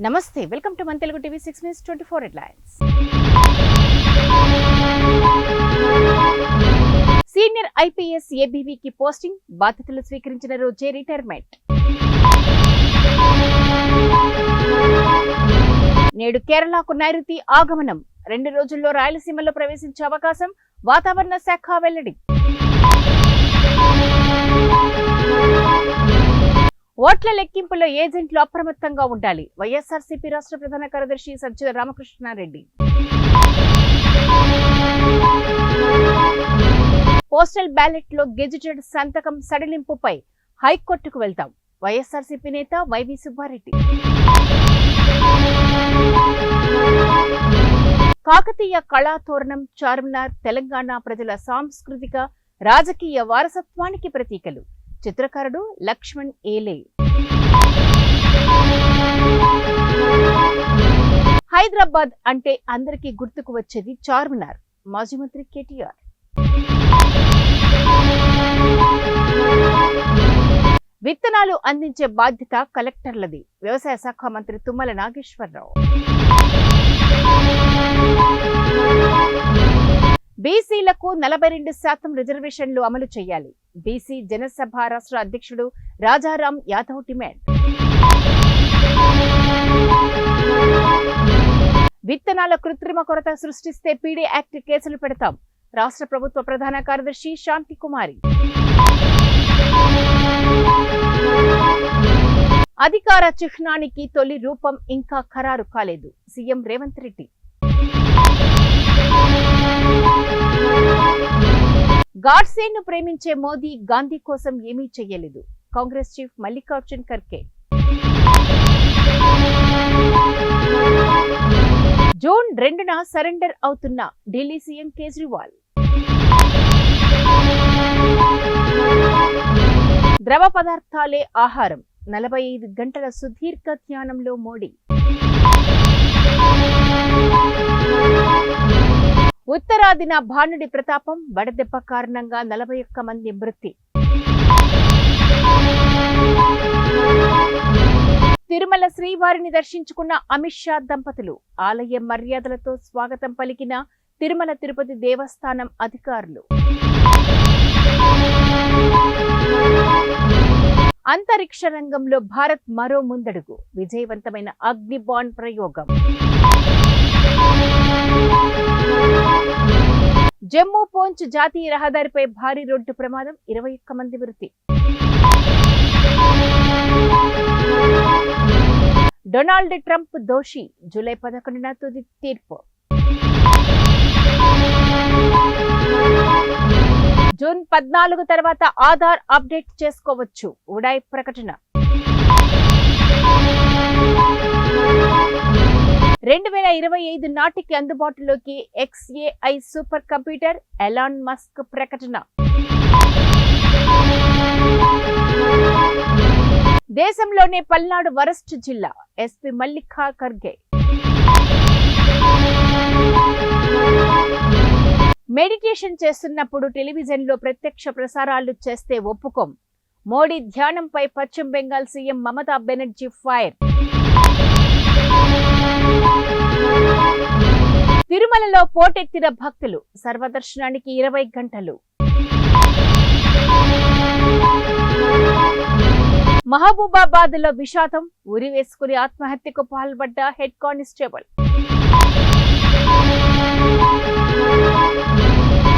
నమస్తే, welcome to మన Telugu TV 6 Minutes 24 headlines. Senior IPS ఏబీవీకి పోస్టింగ్, బాధ్యతలు స్వీకరించిన రోజే రిటైర్మెంట్. నేడు కేరళకు నైరుతి ఆగమనం, 2 రోజుల్లో రాయలసీమలో ప్రవేశించే అవకాశం వాతావరణ శాఖ వెల్లడి. ఓట్ల లెక్కింపులో ఏజెంట్లు అప్రమత్తంగా ఉండాలి, వైఎస్ఆర్సీపీ రాష్ట్ర ప్రధాన కార్యదర్శి సజ్జల రామకృష్ణారెడ్డి. పోస్టల్ బ్యాలెట్ లో గెజిటెడ్ సంతకం సడలింపుపై హైకోర్టుకు వెళ్తాం, వైఎస్ఆర్సీపీ నేత వైవి సుబ్బారెడ్డి. కాకతీయ కళాతోరణం చార్మినార్ తెలంగాణ ప్రజల సాంస్కృతిక రాజకీయ వారసత్వానికి ప్రతీకలు, చిత్రకారుడు లక్ష్మణ్ ఏలే. హైదరాబాద్ అంటే అందరికీ గుర్తుకు వచ్చేది చార్మినార్, మాజీ మంత్రి కేటీఆర్. విత్తనాలు అందించే బాధ్యత కలెక్టర్లది, వ్యవసాయ శాఖ మంత్రి తుమ్మల నాగేశ్వరరావు. బీసీలకు 42% రిజర్వేషన్లు అమలు చేయాలి, బీసీ జనసభ రాష్ట్ర అధ్యక్షుడు రాజారాం యాదవ్ డిమాండ్. విత్తనాల కృత్రిమ కొరత సృష్టిస్తే పీడీ యాక్ట్ కేసులు పెడతాం, రాష్ట్ర ప్రభుత్వ ప్రధాన కార్యదర్శి శాంతి కుమారి. అధికార చిహ్నానికి తొలి రూపం ఇంకా ఖరారు కాలేదు, సీఎం రేవంత్ రెడ్డి. గాడ్సేను ప్రేమించే మోదీ గాంధీ కోసం ఏమీ చెయ్యలేదు, Congress chief Mallikarjun Kharge. June 2న సరెండర్ అవుతున్న ఢిల్లీ సీఎం కేజ్రీవాల్. ద్రవ పదార్థాలే ఆహారం, 45 గంటల సుదీర్ఘ ధ్యానంలో మోడీ. ఉత్తరాదిన భానుడి ప్రతాపం, వడదెబ్బ కారణంగా 41 మంది మృతి. తిరుమల శ్రీవారిని దర్శించుకున్న అమిత్ షా దంపతులు, ఆలయ మర్యాదలతో స్వాగతం పలికిన తిరుమల తిరుపతి దేవస్థానం అధికారులు. అంతరిక్ష రంగంలో భారత్ మరో ముందడుగు, విజయవంతమైన అగ్నిబాండ్ ప్రయోగం. జమ్మూ పూంచ్ జాతీయ రహదారిపై భారీ రోడ్డు ప్రమాదం, 21 మంది మృతి. డొనాల్డ్ ట్రంప్ దోషి, జూలై 11న తుది తీర్పు. జూన్ 14 తర్వాత ఆధార్ అప్డేట్ చేసుకోవచ్చు, ఉడాయ్ ప్రకటన. 2025 నాటికి అందుబాటులోకి XAI super computer, Elon Musk ప్రకటన. దేశంలోనే పల్నాడు వరస్ట్ జిల్లా, ఎస్పీ మల్లికా ఖర్గే. మెడిటేషన్ చేస్తున్నప్పుడు టెలివిజన్లో ప్రత్యక్ష ప్రసారాలు చేస్తే ఒప్పుకోం, మోడీ ధ్యానంపై పశ్చిమ బెంగాల్ సీఎం మమతా బెనర్జీ ఫైర్. తిరుమలలో పోటెత్తిన భక్తులు, సర్వదర్శనానికి 20 గంటలు. మహబూబాబాద్ లో విషాదం, ఉరి వేసుకుని ఆత్మహత్యకు పాల్పడ్డ హెడ్ కానిస్టేబుల్.